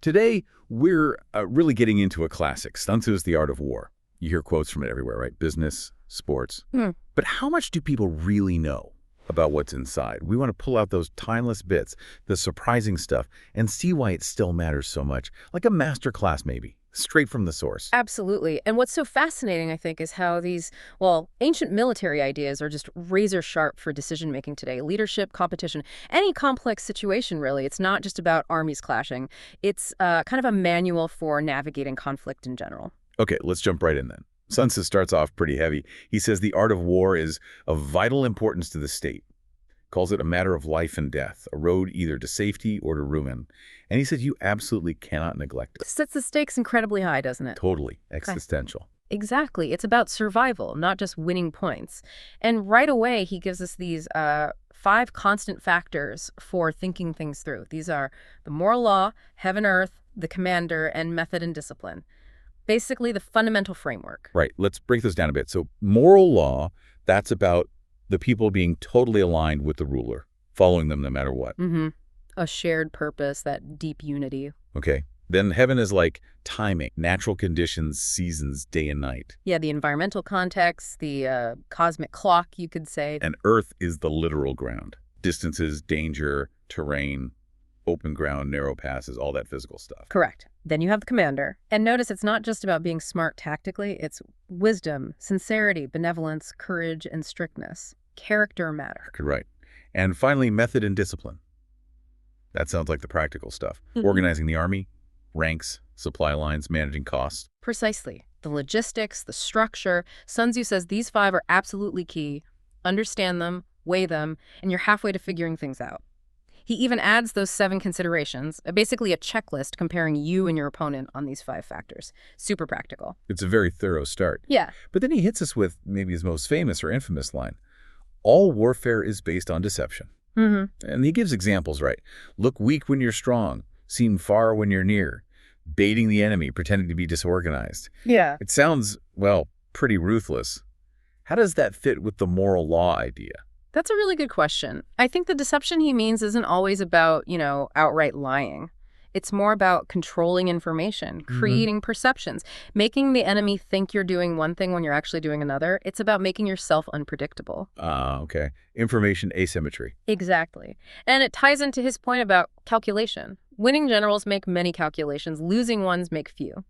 Today, we're really getting into a classic. Sun Tzu's The Art of War. You hear quotes from it everywhere, right? Business, sports. But how much do people really know about what's inside? We want to pull out those timeless bits, the surprising stuff, and see why it still matters so much. Like a master class, maybe, straight from the source. Absolutely. And what's so fascinating, I think, is how these, ancient military ideas are just razor sharp for decision-making today. Leadership, competition, any complex situation, really. It's not just about armies clashing. It's kind of a manual for navigating conflict in general. Okay, let's jump right in then. Sun Tzu starts off pretty heavy. He says the art of war is of vital importance to the state. Calls it a matter of life and death, a road either to safety or to ruin. And he says you absolutely cannot neglect it. Sets the stakes incredibly high, doesn't it? Totally existential. Exactly. It's about survival, not just winning points. And right away, he gives us these 5 constant factors for thinking things through. These are the moral law, heaven, earth, the commander, and method and discipline. Basically, the fundamental framework. Right. Let's break those down a bit. So moral law, that's about the people being totally aligned with the ruler, following them no matter what. A shared purpose, that deep unity. Okay. Then heaven is like timing, natural conditions, seasons, day and night. Yeah, the environmental context, the cosmic clock, you could say. And earth is the literal ground. Distances, danger, terrain, open ground, narrow passes, all that physical stuff. Correct. Then you have the commander. And notice it's not just about being smart tactically. It's wisdom, sincerity, benevolence, courage, and strictness. Character matter. Right. And finally, method and discipline. That sounds like the practical stuff. Organizing the army, ranks, supply lines, managing costs. Precisely. The logistics, the structure. Sun Tzu says these 5 are absolutely key. Understand them, weigh them, and you're halfway to figuring things out. He even adds those 7 considerations, basically a checklist comparing you and your opponent on these 5 factors. Super practical. It's a very thorough start. Yeah. But then he hits us with maybe his most famous or infamous line. All warfare is based on deception. And he gives examples, right? Look weak when you're strong. Seem far when you're near. Baiting the enemy, pretending to be disorganized. Yeah. It sounds, pretty ruthless. How does that fit with the moral law idea? That's a really good question. I think the deception he means isn't always about, outright lying. It's more about controlling information, creating perceptions, making the enemy think you're doing one thing when you're actually doing another. It's about making yourself unpredictable. Okay. Information asymmetry. Exactly. And it ties into his point about calculation. Winning generals make many calculations, losing ones make few.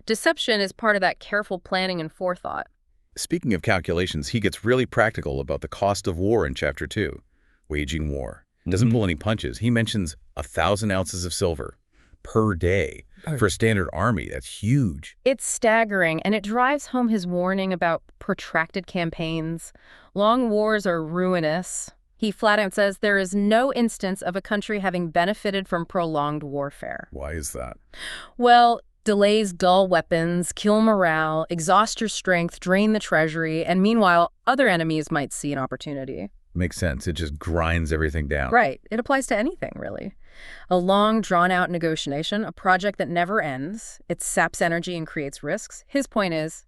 Deception is part of that careful planning and forethought. Speaking of calculations, he gets really practical about the cost of war in Chapter 2, waging war. Doesn't pull any punches. He mentions 1,000 ounces of silver per day for a standard army. That's huge. It's staggering, and it drives home his warning about protracted campaigns. Long wars are ruinous. He flat out says there is no instance of a country having benefited from prolonged warfare. Why is that? Well, delays dull weapons, kill morale, exhaust your strength, drain the treasury, and meanwhile, other enemies might see an opportunity. Makes sense. It just grinds everything down. Right. It applies to anything, really. A long, drawn-out negotiation, a project that never ends, it saps energy and creates risks. His point is,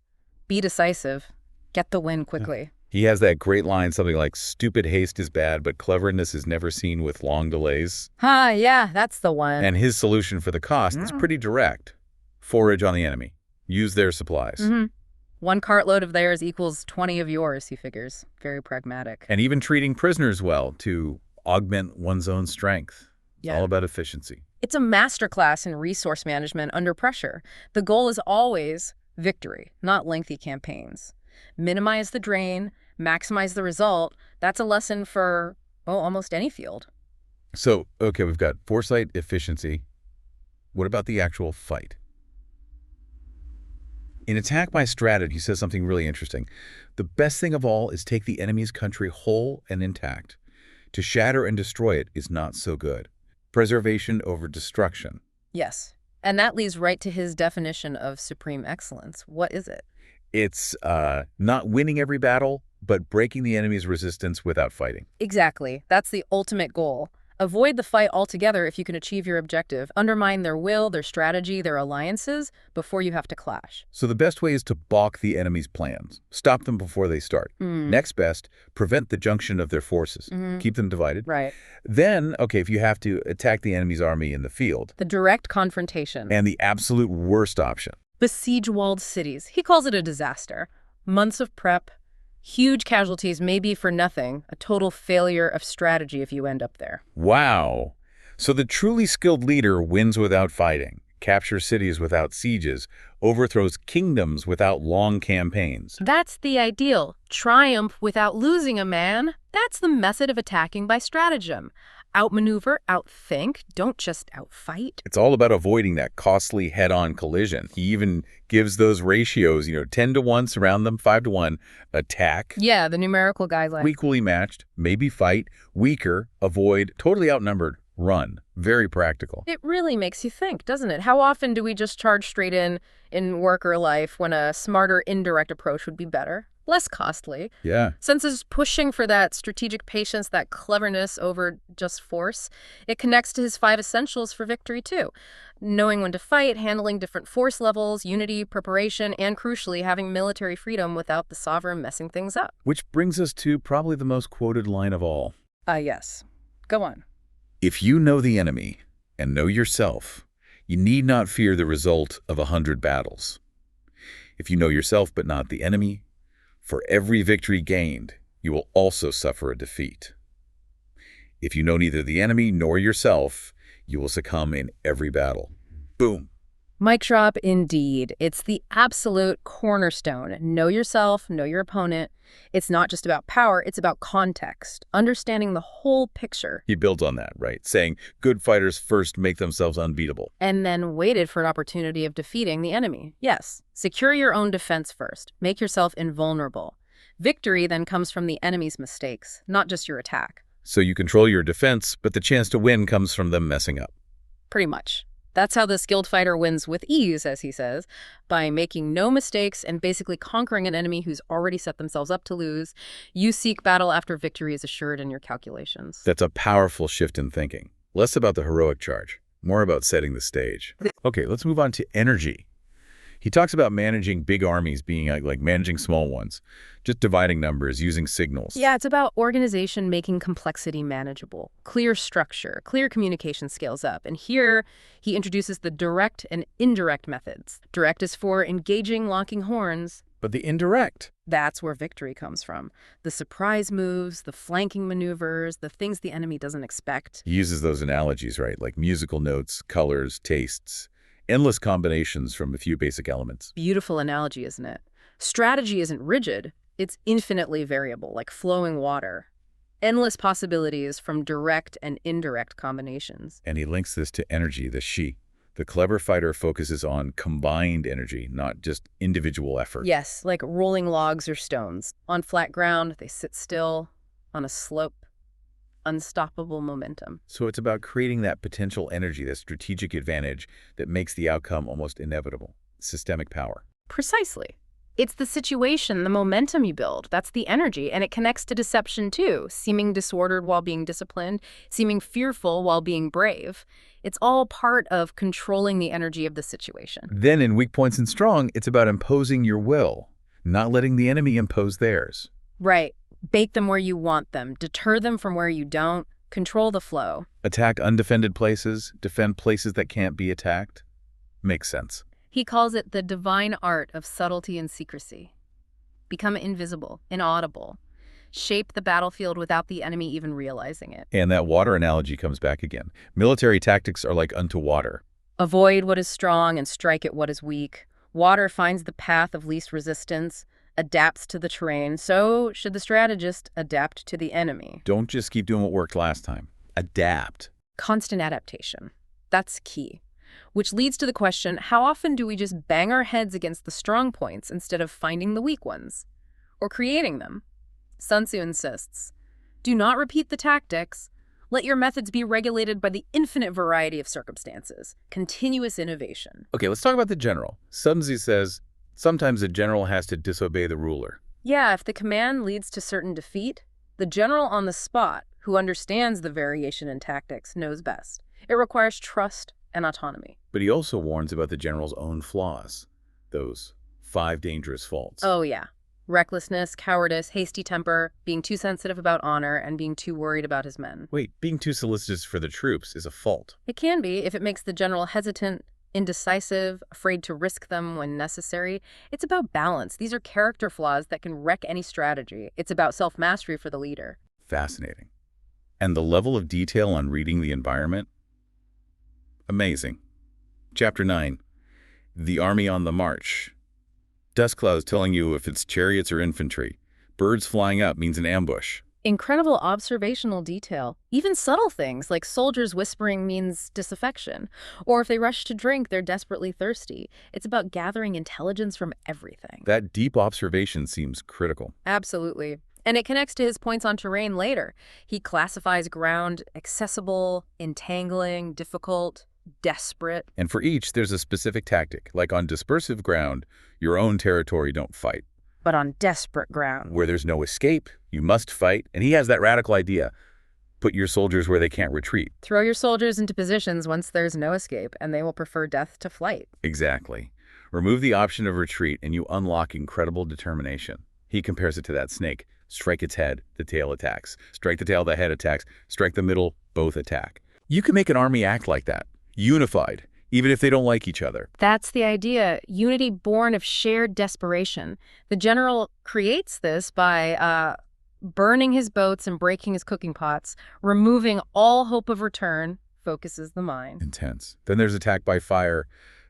be decisive. Get the win quickly. He has that great line, something like, stupid haste is bad, but cleverness is never seen with long delays. Yeah, that's the one. And his solution for the cost is pretty direct. Forage on the enemy. Use their supplies. 1 cartload of theirs equals 20 of yours, he figures. Very pragmatic. And even treating prisoners well to augment one's own strength. It's all about efficiency. It's a masterclass in resource management under pressure. The goal is always victory, not lengthy campaigns. Minimize the drain, maximize the result. That's a lesson for, almost any field. So, okay, we've got foresight, efficiency. What about the actual fight? In Attack by Strategy, he says something really interesting. The best thing of all is take the enemy's country whole and intact. To shatter and destroy it is not so good. Preservation over destruction. Yes. And that leads right to his definition of supreme excellence. What is it? It's not winning every battle, but breaking the enemy's resistance without fighting. Exactly. That's the ultimate goal. Avoid the fight altogether if you can achieve your objective. Undermine their will, their strategy, their alliances before you have to clash. So the best way is to balk the enemy's plans. Stop them before they start. Next best, prevent the junction of their forces. Keep them divided. Right. Then, okay, if you have to, attack the enemy's army in the field. The direct confrontation. And the absolute worst option. Besiege walled cities. He calls it a disaster. Months of prep, huge casualties, maybe for nothing, a total failure of strategy if you end up there. Wow. So the truly skilled leader wins without fighting, captures cities without sieges, overthrows kingdoms without long campaigns. That's the ideal. Triumph without losing a man. That's the method of attacking by stratagem. Outmaneuver, outthink, don't just outfight. It's all about avoiding that costly head-on collision. He even gives those ratios, 10 to 1, surround them, 5 to 1, attack. Yeah, the numerical guidelines. Equally matched, maybe fight, weaker, avoid, totally outnumbered, run. Very practical. It really makes you think, doesn't it? How often do we just charge straight in work or life when a smarter indirect approach would be better? Less costly. Yeah. Sun Tzu's pushing for that strategic patience, that cleverness over just force. It connects to his 5 essentials for victory, too. Knowing when to fight, handling different force levels, unity, preparation, and crucially, having military freedom without the sovereign messing things up. Which brings us to probably the most quoted line of all. Yes. Go on. If you know the enemy and know yourself, you need not fear the result of 100 battles. If you know yourself but not the enemy, for every victory gained, you will also suffer a defeat. If you know neither the enemy nor yourself, you will succumb in every battle. Boom. Mic drop indeed. It's the absolute cornerstone. Know yourself, know your opponent. It's not just about power, it's about context, understanding the whole picture. He builds on that, right? Saying good fighters first make themselves unbeatable. And then waited for an opportunity of defeating the enemy. Yes, secure your own defense first. Make yourself invulnerable. Victory then comes from the enemy's mistakes, not just your attack. So you control your defense, but the chance to win comes from them messing up. Pretty much. That's how the skilled fighter wins with ease, as he says, by making no mistakes and basically conquering an enemy who's already set themselves up to lose. You seek battle after victory is assured in your calculations. That's a powerful shift in thinking. Less about the heroic charge, more about setting the stage. Okay, let's move on to energy. He talks about managing big armies being like managing small ones, just dividing numbers, using signals. Yeah, it's about organization making complexity manageable, clear structure, clear communication scales up. And here he introduces the direct and indirect methods. Direct is for engaging, locking horns. But the indirect? That's where victory comes from. The surprise moves, the flanking maneuvers, the things the enemy doesn't expect. He uses those analogies, right? Like musical notes, colors, tastes. Endless combinations from a few basic elements. Beautiful analogy, isn't it? Strategy isn't rigid. It's infinitely variable, like flowing water. Endless possibilities from direct and indirect combinations. And he links this to energy, the shi. The clever fighter focuses on combined energy, not just individual effort. Yes, like rolling logs or stones. On flat ground, they sit still. On a slope, unstoppable momentum. So it's about creating that potential energy, that strategic advantage that makes the outcome almost inevitable. Systemic power. Precisely. It's the situation, the momentum you build. That's the energy, and it connects to deception too. Seeming disordered while being disciplined, seeming fearful while being brave. It's all part of controlling the energy of the situation. Then in Weak Points and Strong, it's about imposing your will, not letting the enemy impose theirs. Right. Bake them where you want them. Deter them from where you don't. Control the flow. Attack undefended places. Defend places that can't be attacked. Makes sense. He calls it the divine art of subtlety and secrecy. Become invisible, inaudible. Shape the battlefield without the enemy even realizing it. And that water analogy comes back again. Military tactics are like unto water. Avoid what is strong and strike at what is weak. Water finds the path of least resistance, adapts to the terrain, so should the strategist adapt to the enemy. Don't just keep doing what worked last time. Adapt. Constant adaptation. That's key. Which leads to the question, how often do we just bang our heads against the strong points instead of finding the weak ones? Or creating them? Sun Tzu insists, do not repeat the tactics. Let your methods be regulated by the infinite variety of circumstances. Continuous innovation. Okay, let's talk about the general. Sun Tzu says, sometimes a general has to disobey the ruler. Yeah, if the command leads to certain defeat, the general on the spot, who understands the variation in tactics, knows best. It requires trust and autonomy. But he also warns about the general's own flaws, those 5 dangerous faults. Oh, yeah. Recklessness, cowardice, hasty temper, being too sensitive about honor, and being too worried about his men. Wait, being too solicitous for the troops is a fault. It can be if it makes the general hesitant, indecisive, afraid to risk them when necessary. It's about balance. These are character flaws that can wreck any strategy. It's about self-mastery for the leader. Fascinating. And the level of detail on reading the environment? Amazing. Chapter 9. The Army on the March. Dust clouds telling you if it's chariots or infantry. Birds flying up means an ambush. Incredible observational detail. Even subtle things like soldiers whispering means disaffection. Or if they rush to drink, they're desperately thirsty. It's about gathering intelligence from everything. That deep observation seems critical. Absolutely. And it connects to his points on terrain later. He classifies ground accessible, entangling, difficult, desperate. And for each, there's a specific tactic. Like on dispersive ground, your own territory, don't fight. But on desperate ground. Where there's no escape, you must fight. And he has that radical idea. Put your soldiers where they can't retreat. Throw your soldiers into positions once there's no escape, and they will prefer death to flight. Exactly. Remove the option of retreat, and you unlock incredible determination. He compares it to that snake. Strike its head, the tail attacks. Strike the tail, the head attacks. Strike the middle, both attack. You can make an army act like that. Unified, even if they don't like each other. That's the idea. Unity born of shared desperation. The general creates this by burning his boats and breaking his cooking pots, removing all hope of return, focuses the mind. Intense. Then there's attack by fire.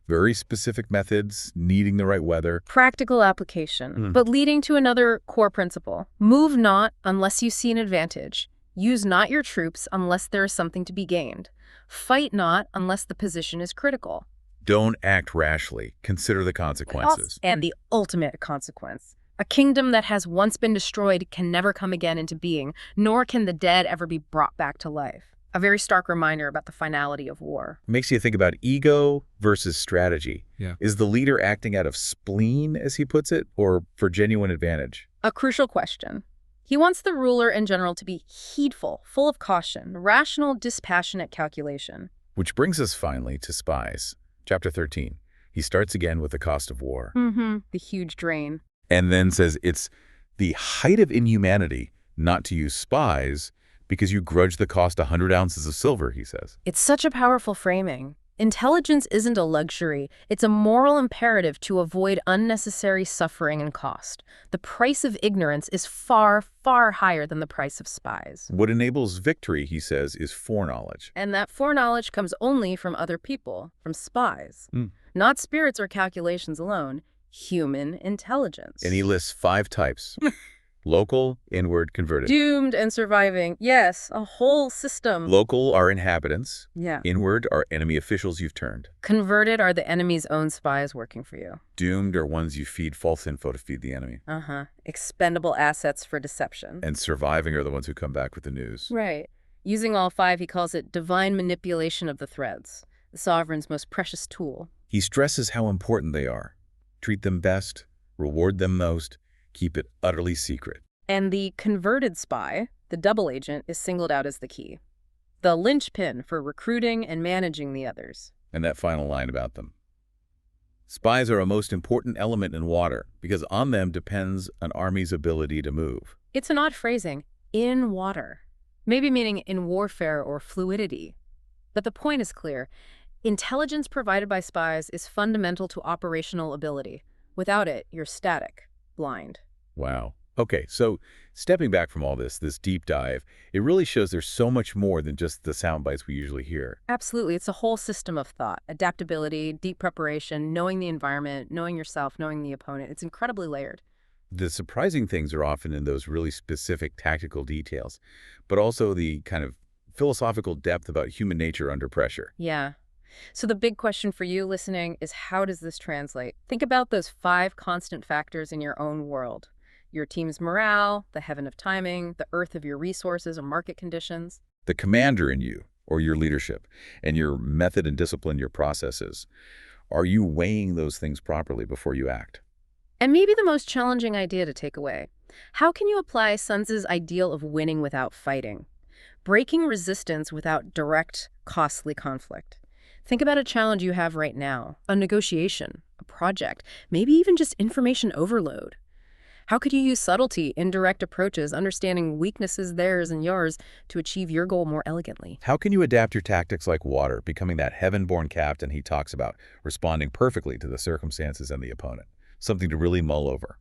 Very specific methods, needing the right weather. Practical application, but leading to another core principle. Move not unless you see an advantage. Use not your troops unless there is something to be gained. Fight not unless the position is critical. Don't act rashly. Consider the consequences. And the ultimate consequence. A kingdom that has once been destroyed can never come again into being, nor can the dead ever be brought back to life. A very stark reminder about the finality of war. Makes you think about ego versus strategy. Yeah. Is the leader acting out of spleen, as he puts it, or for genuine advantage? A crucial question. He wants the ruler in general to be heedful, full of caution, rational, dispassionate calculation. Which brings us finally to Spies. Chapter 13. He starts again with the cost of war. The huge drain. And then says it's the height of inhumanity not to use spies because you grudge the cost 100 ounces of silver, he says. It's such a powerful framing. Intelligence isn't a luxury. It's a moral imperative to avoid unnecessary suffering and cost. The price of ignorance is far, far higher than the price of spies. What enables victory, he says, is foreknowledge. And that foreknowledge comes only from other people, from spies. Not spirits or calculations alone, human intelligence. And he lists 5 types. Local, inward, converted. Doomed and surviving. Yes, a whole system. Local are inhabitants. Yeah. Inward are enemy officials you've turned. Converted are the enemy's own spies working for you. Doomed are ones you feed false info to feed the enemy. Expendable assets for deception. And surviving are the ones who come back with the news. Right. Using all 5, he calls it divine manipulation of the threads, the sovereign's most precious tool. He stresses how important they are. Treat them best, reward them most, keep it utterly secret. And the converted spy, the double agent, is singled out as the key. The linchpin for recruiting and managing the others. And that final line about them. Spies are a most important element in water because on them depends an army's ability to move. It's an odd phrasing, in water. Maybe meaning in warfare or fluidity. But the point is clear. Intelligence provided by spies is fundamental to operational ability. Without it, you're static. Blind. Wow. Okay, so stepping back from all this deep dive, it really shows there's so much more than just the sound bites we usually hear. Absolutely. It's a whole system of thought, adaptability, deep preparation, knowing the environment, knowing yourself, knowing the opponent. It's incredibly layered. The surprising things are often in those really specific tactical details, but also the kind of philosophical depth about human nature under pressure. Yeah. So the big question for you listening is, how does this translate? Think about those 5 constant factors in your own world. Your team's morale, the heaven of timing, the earth of your resources or market conditions. The commander in you, or your leadership, and your method and discipline, your processes. Are you weighing those things properly before you act? And maybe the most challenging idea to take away. How can you apply Sun Tzu's ideal of winning without fighting? Breaking resistance without direct, costly conflict. Think about a challenge you have right now, a negotiation, a project, maybe even just information overload. How could you use subtlety, indirect approaches, understanding weaknesses, theirs and yours, to achieve your goal more elegantly? How can you adapt your tactics like water, becoming that heaven-born captain he talks about, responding perfectly to the circumstances and the opponent? Something to really mull over.